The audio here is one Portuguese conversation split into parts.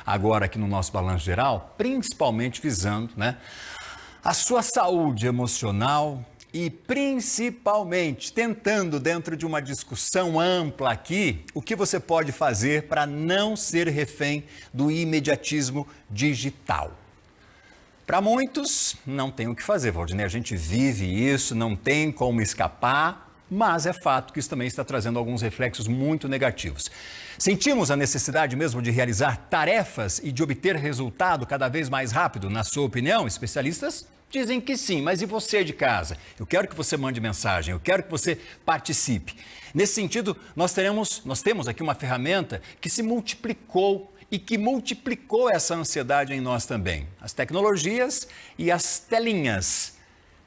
agora aqui no nosso Balanço Geral, principalmente visando, né, a sua saúde emocional e principalmente tentando, dentro de uma discussão ampla aqui, o que você pode fazer para não ser refém do imediatismo digital. Para muitos, não tem o que fazer, Valdinei. A gente vive isso, não tem como escapar, mas é fato que isso também está trazendo alguns reflexos muito negativos. Sentimos a necessidade mesmo de realizar tarefas e de obter resultado cada vez mais rápido, na sua opinião, especialistas? Dizem que sim, mas e você de casa? Eu quero que você mande mensagem, eu quero que você participe. Nesse sentido, nós temos aqui uma ferramenta que se multiplicou e que multiplicou essa ansiedade em nós também. As tecnologias e as telinhas.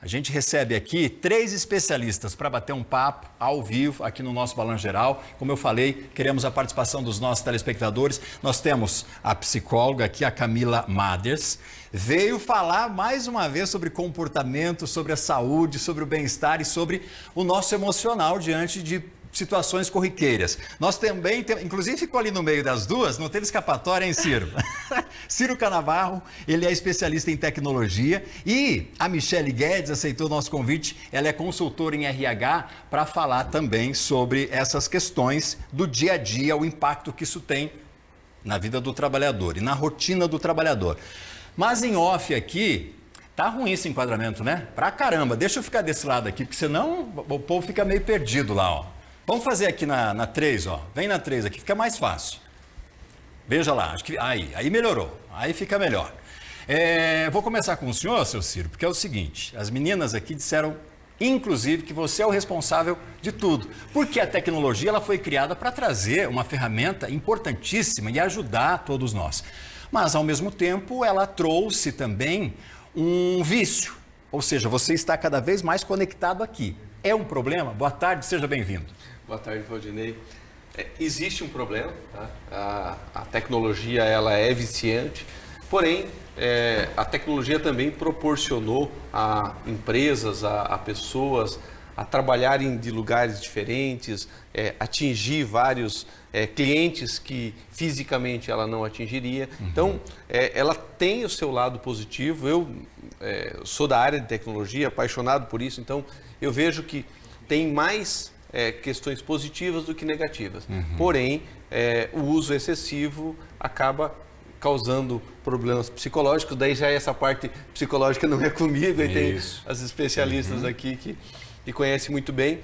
A gente recebe aqui 3 especialistas para bater um papo ao vivo aqui no nosso Balanço Geral. Como eu falei, queremos a participação dos nossos telespectadores. Nós temos a psicóloga aqui, a Camila Maders, veio falar mais uma vez sobre comportamento, sobre a saúde, sobre o bem-estar e sobre o nosso emocional diante de situações corriqueiras. Nós também, inclusive ficou ali no meio das duas, não teve escapatória, hein, Ciro? Ciro Canavarro, ele é especialista em tecnologia e a Michele Guedes aceitou o nosso convite, ela é consultora em RH para falar também sobre essas questões do dia a dia, o impacto que isso tem na vida do trabalhador e na rotina do trabalhador. Mas em off aqui, tá ruim esse enquadramento, né? Pra caramba, deixa eu ficar desse lado aqui, porque senão o povo fica meio perdido lá, ó. Vamos fazer aqui na 3, ó. Vem na 3 aqui, fica mais fácil. Veja lá, acho que aí melhorou. Aí fica melhor. Vou começar com o senhor, seu Ciro, porque é o seguinte, as meninas aqui disseram, inclusive, que você é o responsável de tudo. Porque a tecnologia ela foi criada para trazer uma ferramenta importantíssima e ajudar todos nós. Mas, ao mesmo tempo, ela trouxe também um vício. Ou seja, você está cada vez mais conectado aqui. É um problema? Boa tarde, seja bem-vindo. Boa tarde, Valdinei. Existe um problema, tá? A tecnologia ela é viciante, porém a tecnologia também proporcionou a empresas, a pessoas a trabalharem de lugares diferentes, atingir vários clientes que fisicamente ela não atingiria. Uhum. Então, ela tem o seu lado positivo. Eu sou da área de tecnologia, apaixonado por isso, então eu vejo que tem mais questões positivas do que negativas. Uhum. Porém, o uso excessivo acaba causando problemas psicológicos, daí já essa parte psicológica não é comigo, e tem as especialistas aqui que conhecem muito bem.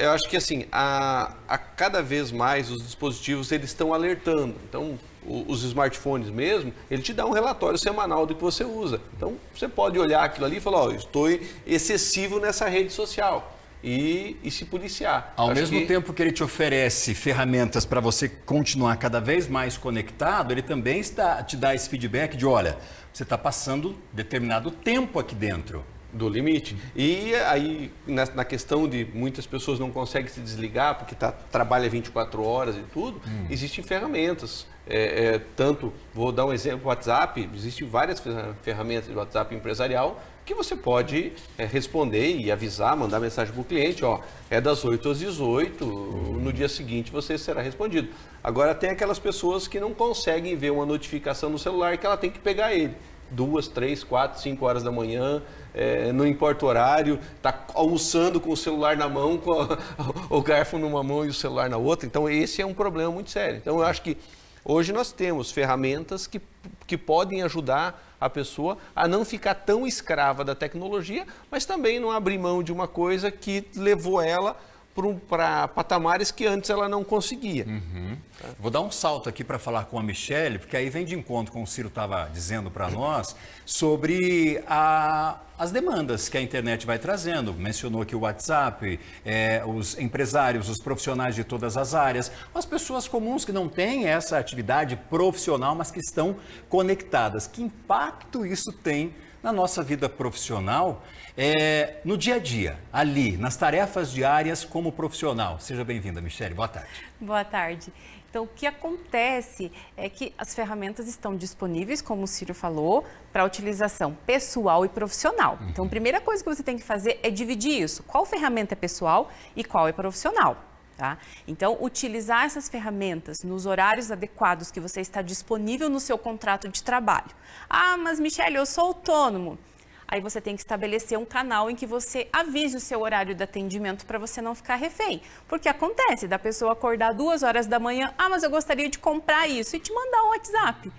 Eu acho que assim, a cada vez mais os dispositivos eles estão alertando. Então, os smartphones mesmo, ele te dá um relatório semanal do que você usa. Então, você pode olhar aquilo ali e falar, estou excessivo nessa rede social. E se policiar. Ao mesmo tempo que ele te oferece ferramentas para você continuar cada vez mais conectado, ele também te dá esse feedback de, olha, você está passando determinado tempo aqui dentro. Do limite. E aí, na questão de muitas pessoas não conseguem se desligar porque trabalha 24 horas e tudo, existem ferramentas. Tanto, vou dar um exemplo, o WhatsApp, existem várias ferramentas de WhatsApp empresarial que você pode responder e avisar, mandar mensagem para o cliente, é das 8 às 18, no dia seguinte você será respondido. Agora tem aquelas pessoas que não conseguem ver uma notificação no celular que ela tem que pegar ele. 2, 3, 4, 5 horas da manhã, não importa o horário, está almoçando com o celular na mão, com o garfo numa mão e o celular na outra. Então esse é um problema muito sério. Então eu acho que hoje nós temos ferramentas que podem ajudar a pessoa a não ficar tão escrava da tecnologia, mas também não abrir mão de uma coisa que levou ela para patamares que antes ela não conseguia. Uhum. Vou dar um salto aqui para falar com a Michele, porque aí vem de encontro com o Ciro estava dizendo para nós sobre as demandas que a internet vai trazendo. Mencionou aqui o WhatsApp, os empresários, os profissionais de todas as áreas, as pessoas comuns que não têm essa atividade profissional, mas que estão conectadas. Que impacto isso tem na nossa vida profissional, no dia a dia, ali, nas tarefas diárias como profissional? Seja bem-vinda, Michele. Boa tarde. Boa tarde. Então, o que acontece é que as ferramentas estão disponíveis, como o Ciro falou, para utilização pessoal e profissional. Então, a primeira coisa que você tem que fazer é dividir isso. Qual ferramenta é pessoal e qual é profissional? Tá? Então, utilizar essas ferramentas nos horários adequados que você está disponível no seu contrato de trabalho. Ah, mas Michele, eu sou autônomo. Aí você tem que estabelecer um canal em que você avise o seu horário de atendimento para você não ficar refém. Porque acontece da pessoa acordar 2 horas da manhã, ah, mas eu gostaria de comprar isso, e te mandar um WhatsApp.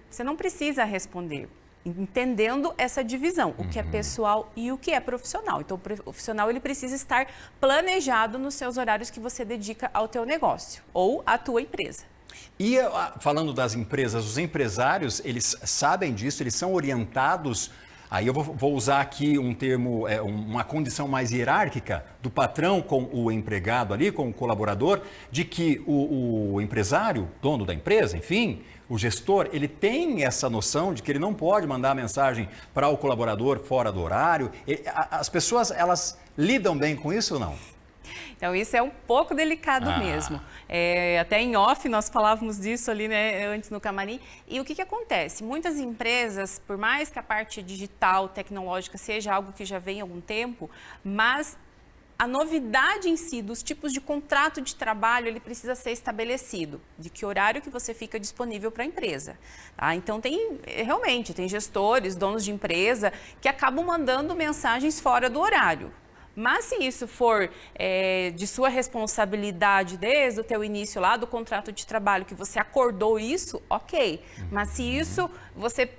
Você não precisa responder. Entendendo essa divisão, o que é pessoal e o que é profissional. Então, o profissional ele precisa estar planejado nos seus horários que você dedica ao teu negócio ou à tua empresa. E falando das empresas, os empresários, eles sabem disso, eles são orientados. Aí eu vou usar aqui um termo, uma condição mais hierárquica do patrão com o empregado ali, com o colaborador, de que o empresário, dono da empresa, enfim, o gestor, ele tem essa noção de que ele não pode mandar mensagem para o colaborador fora do horário. As pessoas, elas lidam bem com isso ou não? Então, isso é um pouco delicado mesmo. Até em off nós falávamos disso ali, né, antes no camarim. E o que acontece? Muitas empresas, por mais que a parte digital, tecnológica seja algo que já vem há algum tempo, mas a novidade em si dos tipos de contrato de trabalho, ele precisa ser estabelecido. De que horário que você fica disponível para a empresa. Tá? Então, realmente, tem gestores, donos de empresa, que acabam mandando mensagens fora do horário. Mas se isso for de sua responsabilidade desde o teu início lá do contrato de trabalho, que você acordou isso, ok. Mas se isso você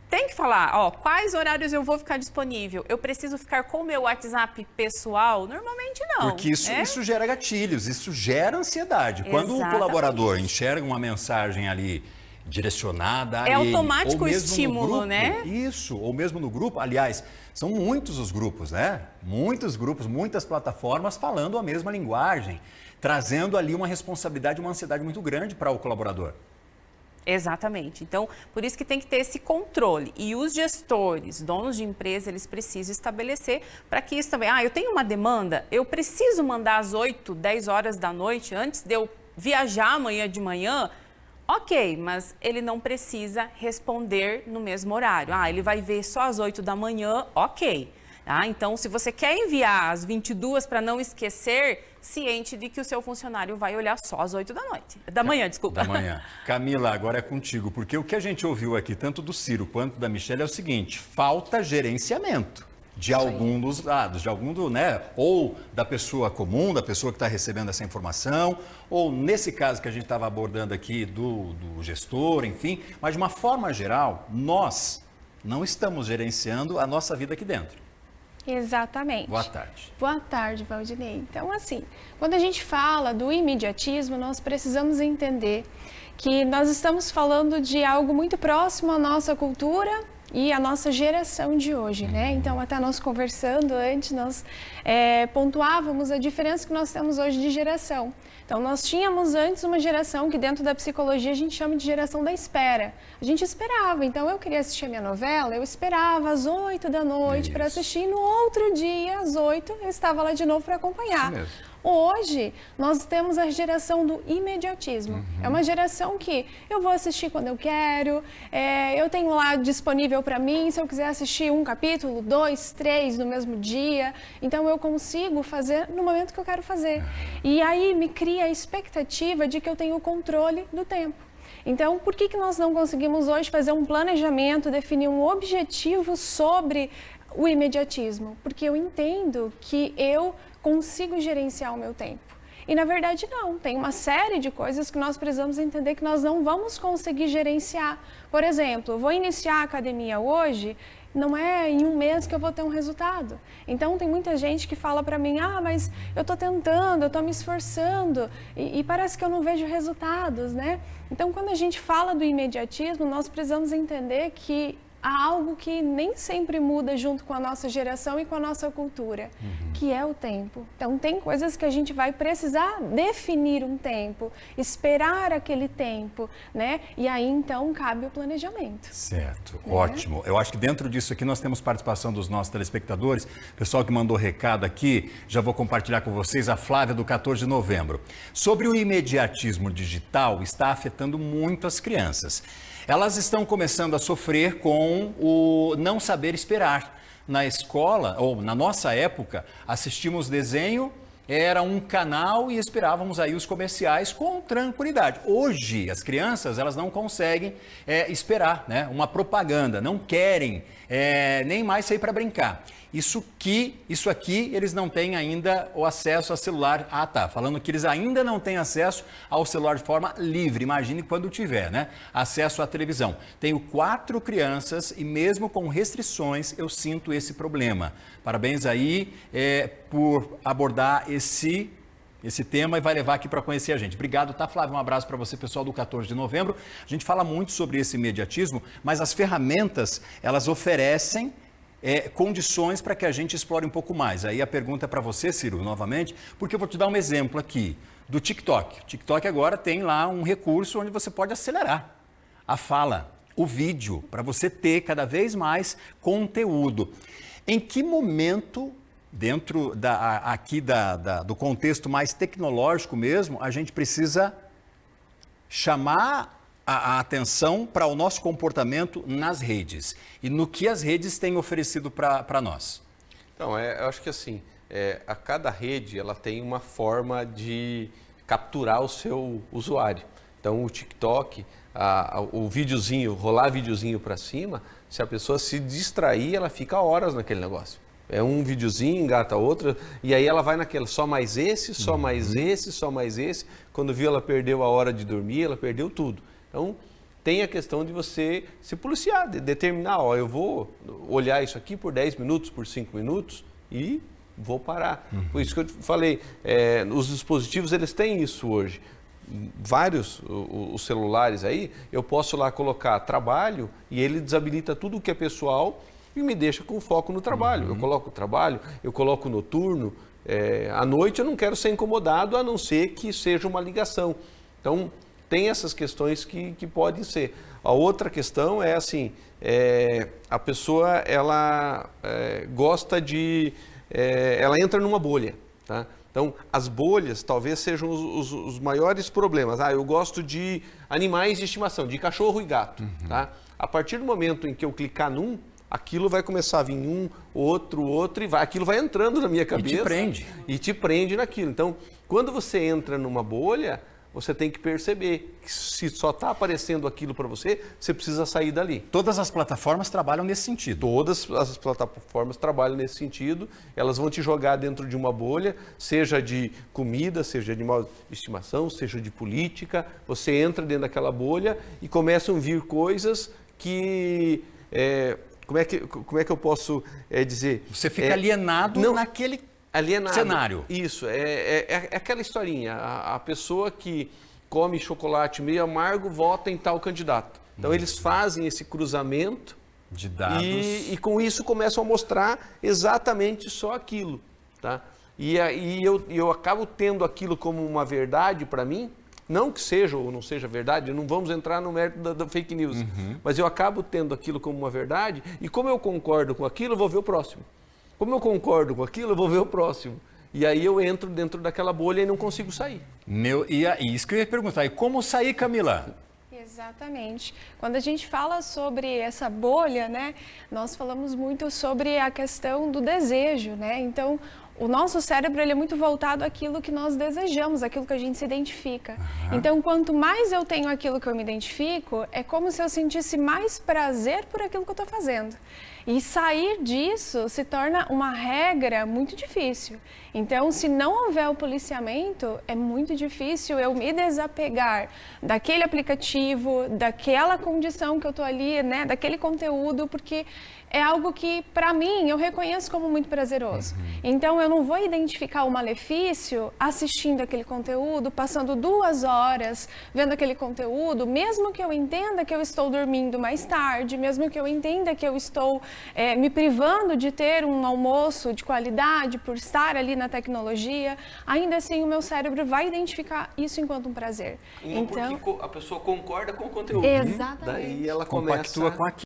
tem que falar, ó, quais horários eu vou ficar disponível? Eu preciso ficar com o meu WhatsApp pessoal? Normalmente não. Porque isso gera gatilhos, isso gera ansiedade. Quando o colaborador enxerga uma mensagem ali direcionada a ele, automático o estímulo, grupo, né? Isso, ou mesmo no grupo. Aliás, são muitos os grupos, né? Muitos grupos, muitas plataformas falando a mesma linguagem, trazendo ali uma responsabilidade, uma ansiedade muito grande para o colaborador. Exatamente. Então, por isso que tem que ter esse controle. E os gestores, donos de empresa, eles precisam estabelecer para que isso também... eu tenho uma demanda, eu preciso mandar às 8, 10 horas da noite, antes de eu viajar amanhã de manhã. Ok, mas ele não precisa responder no mesmo horário. Ele vai ver só às 8 da manhã, ok. Então, se você quer enviar às 22 para não esquecer, ciente de que o seu funcionário vai olhar só às 8 da noite. Da manhã, desculpa. Da manhã. Camila, agora é contigo, porque o que a gente ouviu aqui, tanto do Ciro quanto da Michele, é o seguinte: falta gerenciamento de algum dos lados, né? Ou da pessoa comum, da pessoa que está recebendo essa informação, ou nesse caso que a gente estava abordando aqui do gestor, enfim, mas de uma forma geral, nós não estamos gerenciando a nossa vida aqui dentro. Exatamente. Boa tarde. Boa tarde, Valdinei. Então, assim, quando a gente fala do imediatismo, nós precisamos entender que nós estamos falando de algo muito próximo à nossa cultura e à nossa geração de hoje, né? Então, até nós conversando antes, nós pontuávamos a diferença que nós temos hoje de geração. Então, nós tínhamos antes uma geração que dentro da psicologia a gente chama de geração da espera. A gente esperava, então eu queria assistir a minha novela, eu esperava às 8 da noite para assistir, e no outro dia, às 8, eu estava lá de novo para acompanhar. Isso mesmo. Hoje, nós temos a geração do imediatismo. É uma geração que eu vou assistir quando eu quero, eu tenho lá disponível para mim, se eu quiser assistir um capítulo, 2, 3 no mesmo dia, então eu consigo fazer no momento que eu quero fazer. E aí me cria a expectativa de que eu tenho o controle do tempo. Então, por que nós não conseguimos hoje fazer um planejamento, definir um objetivo sobre o imediatismo? Porque eu entendo que eu consigo gerenciar o meu tempo. E na verdade não, tem uma série de coisas que nós precisamos entender que nós não vamos conseguir gerenciar. Por exemplo, eu vou iniciar a academia hoje, não é em um mês que eu vou ter um resultado. Então tem muita gente que fala para mim, mas eu estou tentando, eu estou me esforçando e parece que eu não vejo resultados, né? Então quando a gente fala do imediatismo, nós precisamos entender que há algo que nem sempre muda junto com a nossa geração e com a nossa cultura, que é o tempo. Então, tem coisas que a gente vai precisar definir um tempo, esperar aquele tempo, né? E aí, então, cabe o planejamento. Certo, ótimo. Eu acho que dentro disso aqui nós temos participação dos nossos telespectadores. Pessoal que mandou recado aqui, já vou compartilhar com vocês, a Flávia do 14 de novembro. Sobre o imediatismo digital, está afetando muito as crianças. Elas estão começando a sofrer com o não saber esperar. Na escola, ou na nossa época, assistimos desenho era um canal e esperávamos aí os comerciais com tranquilidade. Hoje, as crianças, elas não conseguem esperar, né, uma propaganda, não querem nem mais sair para brincar. Isso aqui, eles não têm ainda o acesso a celular. Ah, tá, falando que eles ainda não têm acesso ao celular de forma livre. Imagine quando tiver, né? Acesso à televisão. Tenho 4 crianças e mesmo com restrições eu sinto esse problema. Parabéns aí por abordar esse tema e vai levar aqui para conhecer a gente. Obrigado, tá, Flávio? Um abraço para você, pessoal do 14 de novembro. A gente fala muito sobre esse imediatismo, mas as ferramentas, elas oferecem condições para que a gente explore um pouco mais. Aí a pergunta é para você, Ciro, novamente, porque eu vou te dar um exemplo aqui do TikTok. O TikTok agora tem lá um recurso onde você pode acelerar a fala, o vídeo, para você ter cada vez mais conteúdo. Em que momento, dentro do contexto mais tecnológico mesmo, a gente precisa chamar a atenção para o nosso comportamento nas redes e no que as redes têm oferecido para nós? Então, eu acho que assim, a cada rede ela tem uma forma de capturar o seu usuário. Então, o TikTok, o videozinho, rolar videozinho para cima, se a pessoa se distrair, ela fica horas naquele negócio. É um videozinho, engata outro, e aí ela vai naquela, só mais esse, só mais esse, só mais esse. Quando viu, ela perdeu a hora de dormir, ela perdeu tudo. Então, tem a questão de você se policiar, de determinar, eu vou olhar isso aqui por 10 minutos, por 5 minutos e vou parar. Por isso que eu falei, os dispositivos, eles têm isso hoje. Vários, os celulares aí, eu posso lá colocar trabalho e ele desabilita tudo o que é pessoal e me deixa com foco no trabalho. Eu coloco o trabalho, eu coloco o noturno, à noite eu não quero ser incomodado, a não ser que seja uma ligação. Então, tem essas questões que podem ser. A outra questão é assim, a pessoa ela gosta de, ela entra numa bolha, tá? Então, as bolhas talvez sejam os maiores problemas. Eu gosto de animais de estimação, de cachorro e gato, tá? A partir do momento em que eu clicar num, aquilo vai começar a vir outro, e aquilo vai entrando na minha cabeça. E te prende naquilo. Então, quando você entra numa bolha, você tem que perceber que se só está aparecendo aquilo para você, você precisa sair dali. Todas as plataformas trabalham nesse sentido. Todas as plataformas trabalham nesse sentido. Elas vão te jogar dentro de uma bolha, seja de comida, seja de animal de estimação, seja de política. Você entra dentro daquela bolha e começam a vir coisas que... Como é que eu posso dizer? Você fica alienado naquele... Alienado. Cenário. Isso, é aquela historinha, a pessoa que come chocolate meio amargo vota em tal candidato. Então eles fazem esse cruzamento de dados e com isso começam a mostrar exatamente só aquilo, tá? E eu acabo tendo aquilo como uma verdade para mim, não que seja ou não seja verdade, não vamos entrar no mérito da fake news, mas eu acabo tendo aquilo como uma verdade e como eu concordo com aquilo, eu vou ver o próximo. Como eu concordo com aquilo, eu vou ver o próximo. E aí eu entro dentro daquela bolha e não consigo sair. Isso que eu ia perguntar. E como sair, Camila? Exatamente. Quando a gente fala sobre essa bolha, né, nós falamos muito sobre a questão do desejo, né? Então, o nosso cérebro ele é muito voltado àquilo que nós desejamos, àquilo que a gente se identifica. Então, quanto mais eu tenho aquilo que eu me identifico, é como se eu sentisse mais prazer por aquilo que eu estou fazendo. E sair disso se torna uma regra muito difícil. Então, se não houver o policiamento, é muito difícil eu me desapegar daquele aplicativo, daquela condição que eu estou ali, né, daquele conteúdo, porque é algo que, para mim, eu reconheço como muito prazeroso. Então, eu não vou identificar o malefício assistindo aquele conteúdo, passando 2 horas vendo aquele conteúdo, mesmo que eu entenda que eu estou dormindo mais tarde, mesmo que eu entenda que eu estou me privando de ter um almoço de qualidade por estar ali na tecnologia, ainda assim o meu cérebro vai identificar isso enquanto um prazer. Então, porque a pessoa concorda com o conteúdo. Exatamente. Daí ela compactua com aquilo.